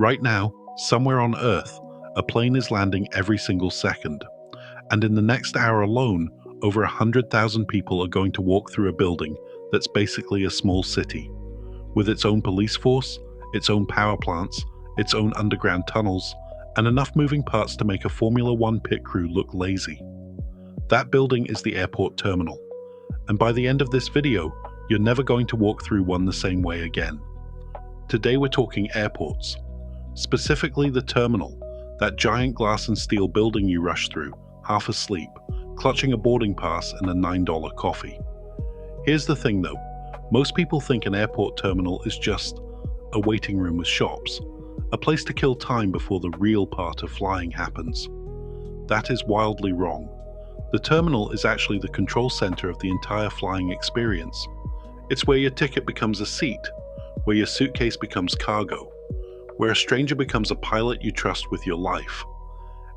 Right now, somewhere on Earth, a plane is landing every single second. And in the next hour alone, over 100,000 people are going to walk through a building that's basically a small city, with its own police force, its own power plants, its own underground tunnels, and enough moving parts to make a Formula One pit crew look lazy. That building is the airport terminal, and by the end of this video, you're never going to walk through one the same way again. Today we're talking airports, specifically the terminal, that giant glass and steel building you rush through, half asleep, clutching a boarding pass and a $9 coffee. Here's the thing though, most people think an airport terminal is just a waiting room with shops, a place to kill time before the real part of flying happens. That is wildly wrong. The terminal is actually the control center of the entire flying experience. It's where your ticket becomes a seat, where your suitcase becomes cargo, where a stranger becomes a pilot you trust with your life.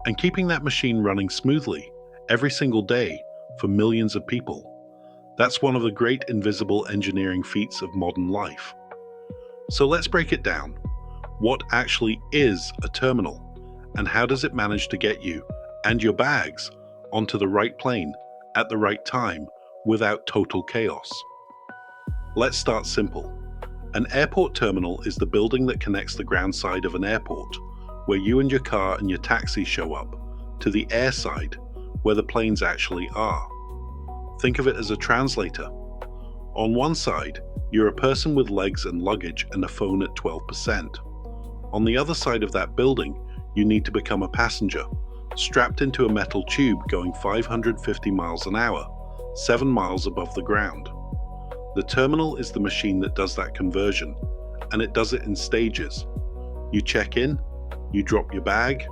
And keeping that machine running smoothly, every single day, for millions of people, that's one of the great invisible engineering feats of modern life. So let's break it down. What actually is a terminal, and how does it manage to get you and your bags onto the right plane at the right time without total chaos? Let's start simple. An airport terminal is the building that connects the ground side of an airport, where you and your car and your taxi show up, to the air side, where the planes actually are. Think of it as a translator. On one side, you're a person with legs and luggage and a phone at 12%. On the other side of that building, you need to become a passenger, strapped into a metal tube going 550 miles an hour, 7 miles above the ground. The terminal is the machine that does that conversion, and it does it in stages. You check in, you drop your bag,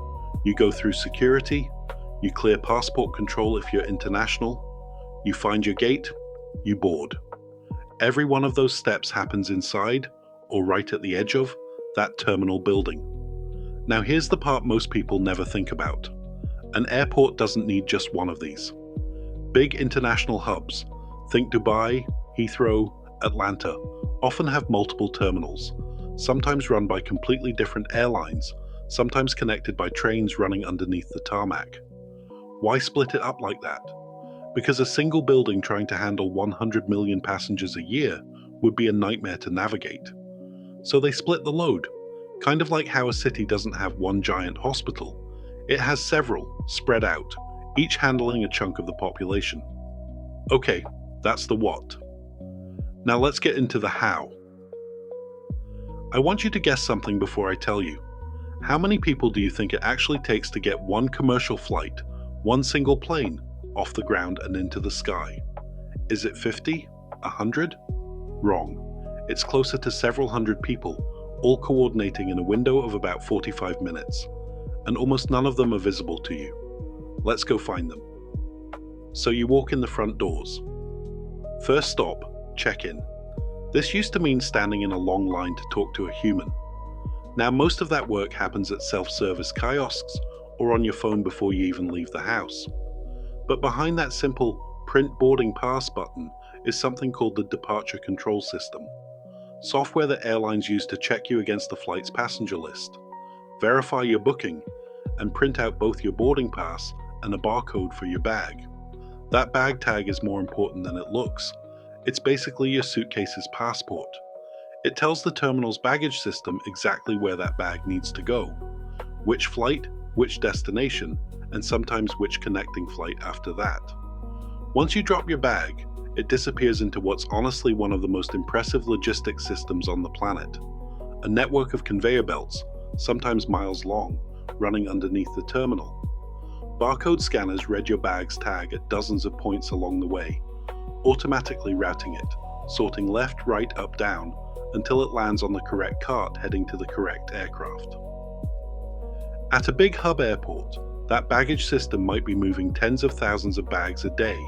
you go through security, you clear passport control if you're international, you find your gate, you board. Every one of those steps happens inside, or right at the edge of, that terminal building. Now here's the part most people never think about. An airport doesn't need just one of these. Big international hubs, think Dubai, Heathrow, Atlanta, often have multiple terminals, sometimes run by completely different airlines, sometimes connected by trains running underneath the tarmac. Why split it up like that? Because a single building trying to handle 100 million passengers a year would be a nightmare to navigate. So they split the load, kind of like how a city doesn't have one giant hospital. It has several, spread out, each handling a chunk of the population. Okay, that's the what. Now let's get into the how. I want you to guess something before I tell you. How many people do you think it actually takes to get one commercial flight, one single plane, off the ground and into the sky? Is it 50? 100? Wrong. It's closer to several hundred people, all coordinating in a window of about 45 minutes. And almost none of them are visible to you. Let's go find them. So you walk in the front doors. First stop, check-in. This used to mean standing in a long line to talk to a human. Now most of that work happens at self-service kiosks or on your phone before you even leave the house. But behind that simple print boarding pass button is something called the departure control system. Software that airlines use to check you against the flight's passenger list, verify your booking, and print out both your boarding pass and a barcode for your bag. That bag tag is more important than it looks. It's basically your suitcase's passport. It tells the terminal's baggage system exactly where that bag needs to go, which flight, which destination, and sometimes which connecting flight after that. Once you drop your bag, it disappears into what's honestly one of the most impressive logistics systems on the planet. A network of conveyor belts, sometimes miles long, running underneath the terminal. Barcode scanners read your bag's tag at dozens of points along the way, automatically routing it, sorting left, right, up, down, until it lands on the correct cart heading to the correct aircraft. At a big hub airport, that baggage system might be moving tens of thousands of bags a day,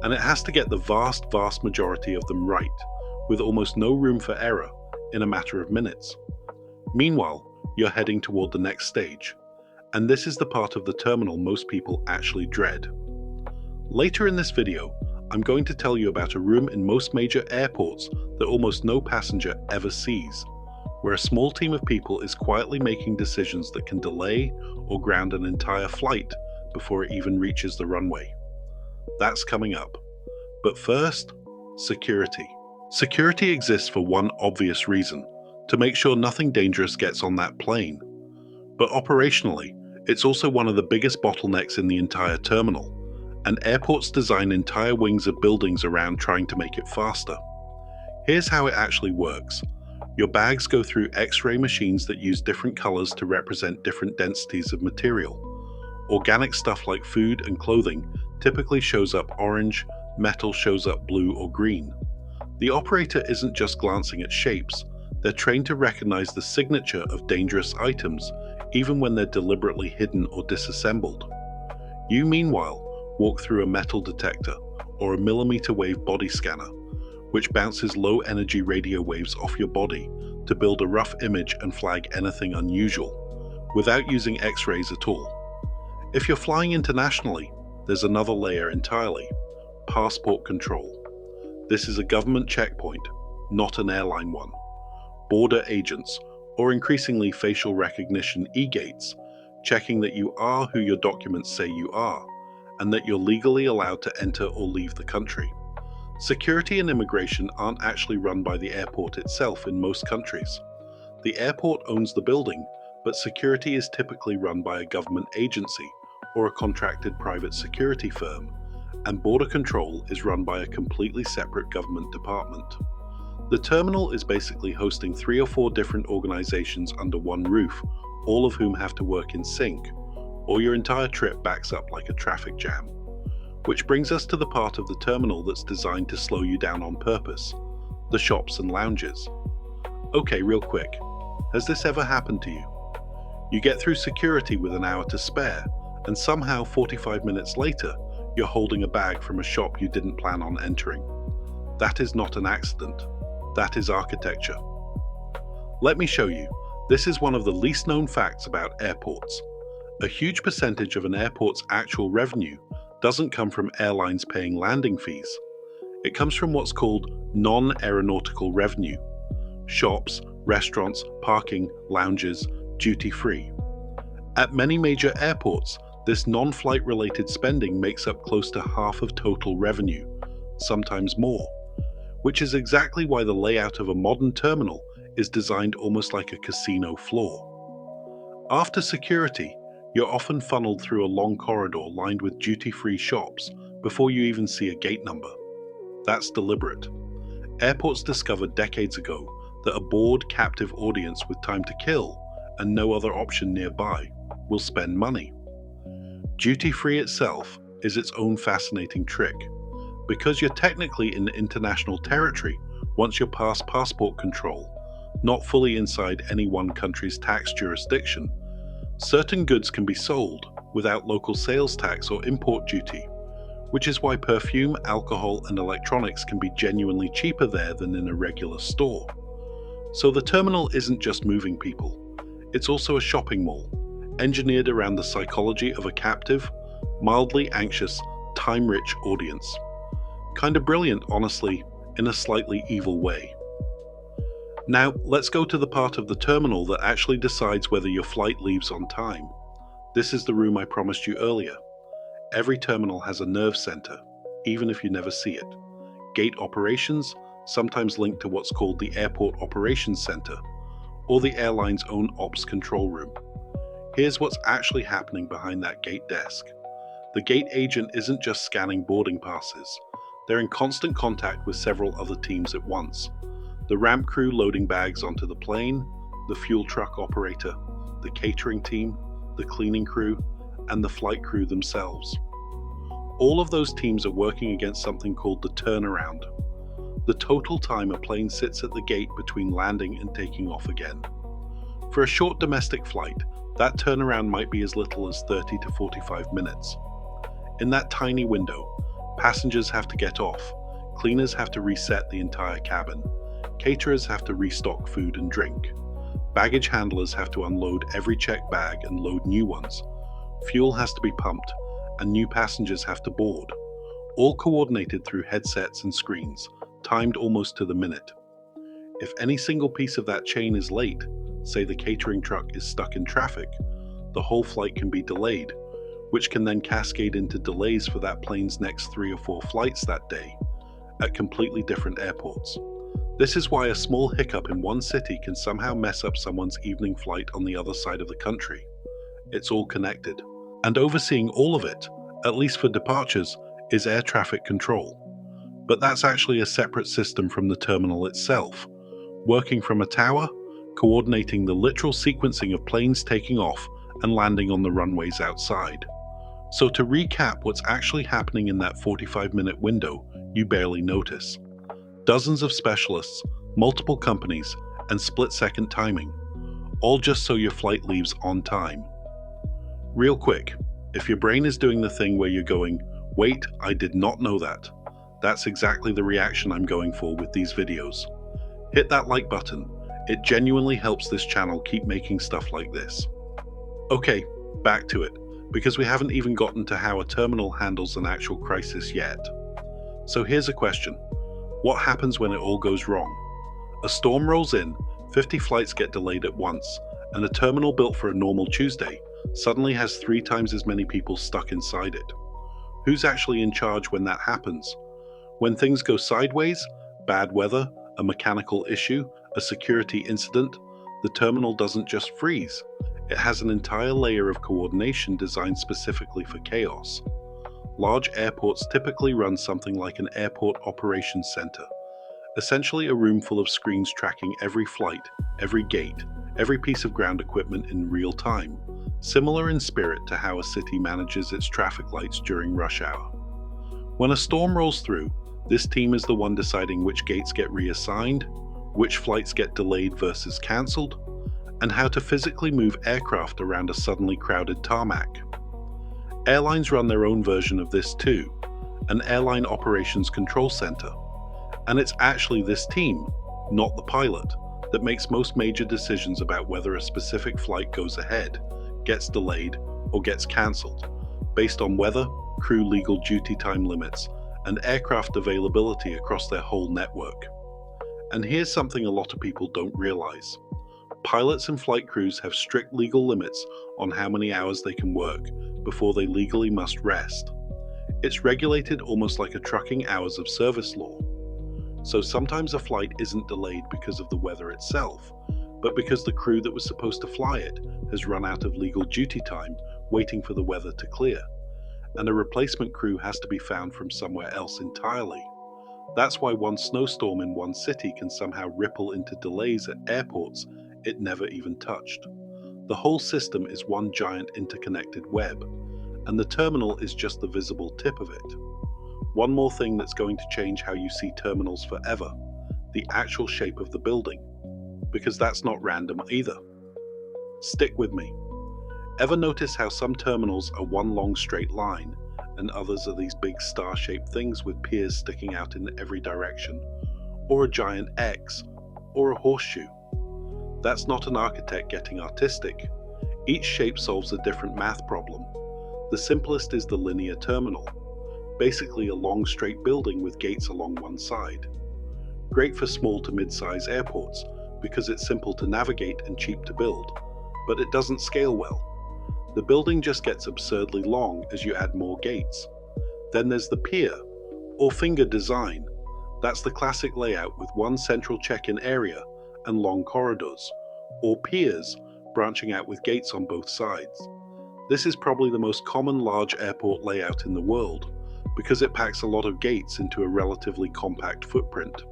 and it has to get the vast majority of them right, with almost no room for error, in a matter of minutes. Meanwhile, you're heading toward the next stage, and this is the part of the terminal most people actually dread. Later in this video, I'm going to tell you about a room in most major airports that almost no passenger ever sees, where a small team of people is quietly making decisions that can delay or ground an entire flight before it even reaches the runway. That's coming up. But first, security. Security exists for one obvious reason: to make sure nothing dangerous gets on that plane. But operationally, it's also one of the biggest bottlenecks in the entire terminal, and airports design entire wings of buildings around trying to make it faster. Here's how it actually works. Your bags go through X-ray machines that use different colors to represent different densities of material. Organic stuff like food and clothing typically shows up orange, metal shows up blue or green. The operator isn't just glancing at shapes, they're trained to recognize the signature of dangerous items, even when they're deliberately hidden or disassembled. You, meanwhile, walk through a metal detector or a millimeter wave body scanner, which bounces low-energy radio waves off your body to build a rough image and flag anything unusual, without using X-rays at all. If you're flying internationally, there's another layer entirely: passport control. This is a government checkpoint, not an airline one. Border agents, or increasingly facial recognition e-gates, checking that you are who your documents say you are, and that you're legally allowed to enter or leave the country. Security and immigration aren't actually run by the airport itself in most countries. The airport owns the building, but security is typically run by a government agency or a contracted private security firm, and border control is run by a completely separate government department. The terminal is basically hosting 3 or 4 different organizations under one roof, all of whom have to work in sync, or your entire trip backs up like a traffic jam. Which brings us to the part of the terminal that's designed to slow you down on purpose: the shops and lounges. Okay, real quick, has this ever happened to you? You get through security with an hour to spare, and somehow 45 minutes later, you're holding a bag from a shop you didn't plan on entering. That is not an accident. That is architecture. Let me show you. This is one of the least known facts about airports. A huge percentage of an airport's actual revenue doesn't come from airlines paying landing fees. It comes from what's called non-aeronautical revenue: shops, restaurants, parking, lounges, duty-free. At many major airports, this non-flight related spending makes up close to half of total revenue, sometimes more, which is exactly why the layout of a modern terminal is designed almost like a casino floor. After security, you're often funneled through a long corridor lined with duty-free shops before you even see a gate number. That's deliberate. Airports discovered decades ago that a bored, captive audience with time to kill and no other option nearby will spend money. Duty-free itself is its own fascinating trick. Because you're technically in international territory once you're past passport control, not fully inside any one country's tax jurisdiction, certain goods can be sold without local sales tax or import duty, which is why perfume, alcohol, and electronics can be genuinely cheaper there than in a regular store. So the terminal isn't just moving people, it's also a shopping mall, engineered around the psychology of a captive, mildly anxious, time-rich audience. Kinda brilliant, honestly, in a slightly evil way. Now, let's go to the part of the terminal that actually decides whether your flight leaves on time. This is the room I promised you earlier. Every terminal has a nerve center, even if you never see it. Gate operations, sometimes linked to what's called the Airport Operations Center, or the airline's own ops control room. Here's what's actually happening behind that gate desk. The gate agent isn't just scanning boarding passes. They're in constant contact with several other teams at once. The ramp crew loading bags onto the plane, the fuel truck operator, the catering team, the cleaning crew, and the flight crew themselves. All of those teams are working against something called the turnaround, the total time a plane sits at the gate between landing and taking off again. For a short domestic flight, that turnaround might be as little as 30 to 45 minutes. In that tiny window, passengers have to get off, cleaners have to reset the entire cabin, caterers have to restock food and drink, baggage handlers have to unload every checked bag and load new ones, fuel has to be pumped, and new passengers have to board, all coordinated through headsets and screens, timed almost to the minute. If any single piece of that chain is late, say the catering truck is stuck in traffic, the whole flight can be delayed, which can then cascade into delays for that plane's next 3 or 4 flights that day at completely different airports. This is why a small hiccup in one city can somehow mess up someone's evening flight on the other side of the country. It's all connected. And overseeing all of it, at least for departures, is air traffic control. But that's actually a separate system from the terminal itself, working from a tower, coordinating the literal sequencing of planes taking off and landing on the runways outside. So to recap what's actually happening in that 45-minute window, you barely notice. Dozens of specialists, multiple companies, and split-second timing, all just so your flight leaves on time. Real quick, if your brain is doing the thing where you're going, "Wait, I did not know that," that's exactly the reaction I'm going for with these videos. Hit that like button. It genuinely helps this channel keep making stuff like this. Okay, back to it, because we haven't even gotten to how a terminal handles an actual crisis yet. So here's a question. What happens when it all goes wrong? A storm rolls in, 50 flights get delayed at once, and a terminal built for a normal Tuesday suddenly has 3 times as many people stuck inside it. Who's actually in charge when that happens? When things go sideways, bad weather, a mechanical issue, a security incident, the terminal doesn't just freeze. It has an entire layer of coordination designed specifically for chaos. Large airports typically run something like an airport operations center, essentially a room full of screens tracking every flight, every gate, every piece of ground equipment in real time, similar in spirit to how a city manages its traffic lights during rush hour. When a storm rolls through, this team is the one deciding which gates get reassigned, which flights get delayed versus cancelled, and how to physically move aircraft around a suddenly crowded tarmac. Airlines run their own version of this too, an airline operations control center. And it's actually this team, not the pilot, that makes most major decisions about whether a specific flight goes ahead, gets delayed, or gets cancelled, based on weather, crew legal duty time limits, and aircraft availability across their whole network. And here's something a lot of people don't realize. Pilots and flight crews have strict legal limits on how many hours they can work before they legally must rest. It's regulated almost like a trucking hours of service law. So sometimes a flight isn't delayed because of the weather itself, but because the crew that was supposed to fly it has run out of legal duty time waiting for the weather to clear, and a replacement crew has to be found from somewhere else entirely. That's why one snowstorm in one city can somehow ripple into delays at airports it never even touched. The whole system is one giant interconnected web, and the terminal is just the visible tip of it. One more thing that's going to change how you see terminals forever, the actual shape of the building, because that's not random either. Stick with me. Ever notice how some terminals are one long straight line, and others are these big star-shaped things with piers sticking out in every direction, or a giant X, or a horseshoe? That's not an architect getting artistic. Each shape solves a different math problem. The simplest is the linear terminal, basically a long straight building with gates along one side. Great for small to mid-size airports because it's simple to navigate and cheap to build, but it doesn't scale well. The building just gets absurdly long as you add more gates. Then there's the pier, or finger design. That's the classic layout with one central check-in area and long corridors, or piers branching out with gates on both sides. This is probably the most common large airport layout in the world because it packs a lot of gates into a relatively compact footprint.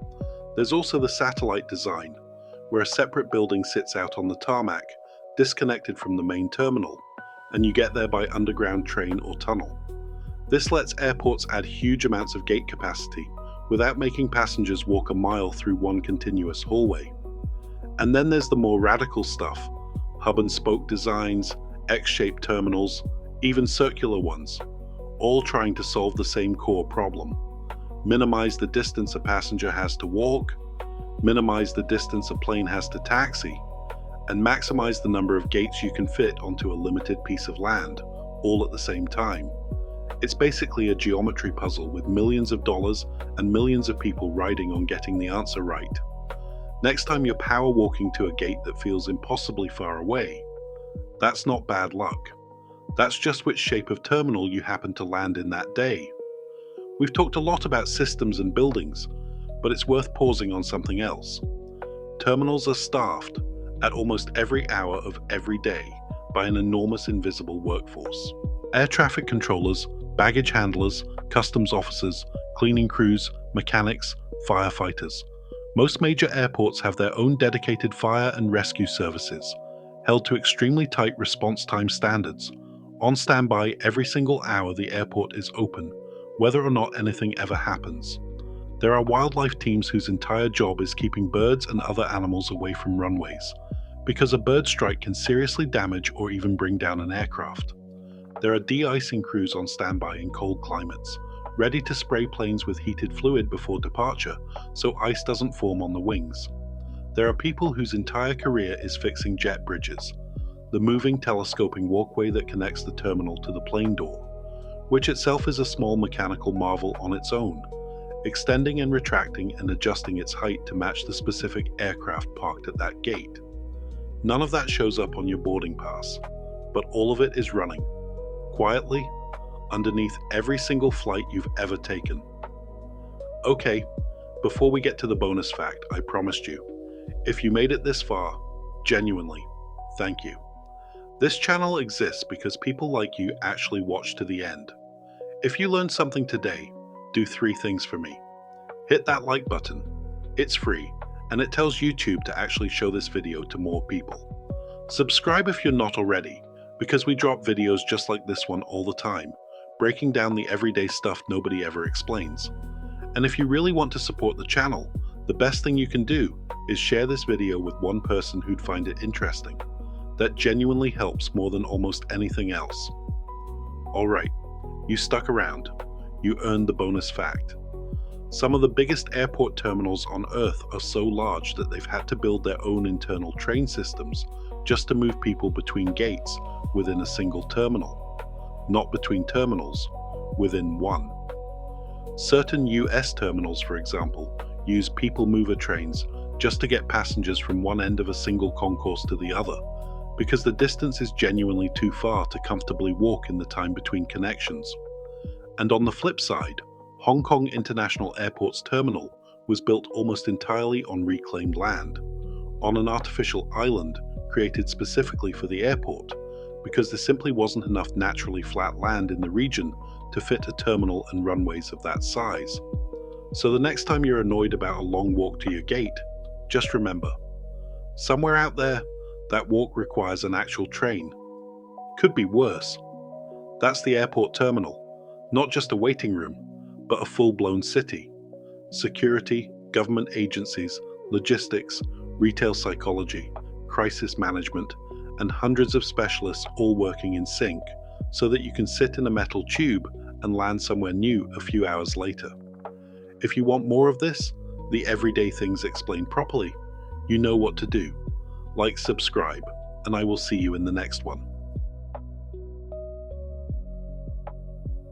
There's also the satellite design, where a separate building sits out on the tarmac, disconnected from the main terminal, and you get there by underground train or tunnel. This lets airports add huge amounts of gate capacity without making passengers walk a mile through one continuous hallway. And then there's the more radical stuff, hub and spoke designs, X-shaped terminals, even circular ones, all trying to solve the same core problem. Minimize the distance a passenger has to walk, minimize the distance a plane has to taxi, and maximize the number of gates you can fit onto a limited piece of land, all at the same time. It's basically a geometry puzzle with millions of dollars and millions of people riding on getting the answer right. Next time you're power walking to a gate that feels impossibly far away, that's not bad luck. That's just which shape of terminal you happen to land in that day. We've talked a lot about systems and buildings, but it's worth pausing on something else. Terminals are staffed at almost every hour of every day by an enormous invisible workforce. Air traffic controllers, baggage handlers, customs officers, cleaning crews, mechanics, firefighters. Most major airports have their own dedicated fire and rescue services, held to extremely tight response time standards, on standby every single hour the airport is open, whether or not anything ever happens. There are wildlife teams whose entire job is keeping birds and other animals away from runways, because a bird strike can seriously damage or even bring down an aircraft. There are de-icing crews on standby in cold climates, ready to spray planes with heated fluid before departure so ice doesn't form on the wings. There are people whose entire career is fixing jet bridges, the moving telescoping walkway that connects the terminal to the plane door, which itself is a small mechanical marvel on its own, extending and retracting and adjusting its height to match the specific aircraft parked at that gate. None of that shows up on your boarding pass, but all of it is running, quietly, underneath every single flight you've ever taken. Okay, before we get to the bonus fact I promised you, if you made it this far, genuinely, thank you. This channel exists because people like you actually watch to the end. If you learned something today, do 3 things for me. Hit that like button. It's free, and it tells YouTube to actually show this video to more people. Subscribe if you're not already, because we drop videos just like this one all the time, breaking down the everyday stuff nobody ever explains. And if you really want to support the channel, the best thing you can do is share this video with one person who'd find it interesting. That genuinely helps more than almost anything else. Alright, you stuck around. You earned the bonus fact. Some of the biggest airport terminals on Earth are so large that they've had to build their own internal train systems just to move people between gates within a single terminal. Not between terminals, within one. Certain US terminals, for example, use people mover trains just to get passengers from one end of a single concourse to the other, because the distance is genuinely too far to comfortably walk in the time between connections. And on the flip side, Hong Kong International Airport's terminal was built almost entirely on reclaimed land, on an artificial island created specifically for the airport, because there simply wasn't enough naturally flat land in the region to fit a terminal and runways of that size. So the next time you're annoyed about a long walk to your gate, just remember, somewhere out there, that walk requires an actual train. Could be worse. That's the airport terminal, not just a waiting room, but a full-blown city. Security, government agencies, logistics, retail psychology, crisis management, and hundreds of specialists all working in sync so that you can sit in a metal tube and land somewhere new a few hours later. If you want more of this, the everyday things explained properly, you know what to do. Like, subscribe, and I will see you in the next one.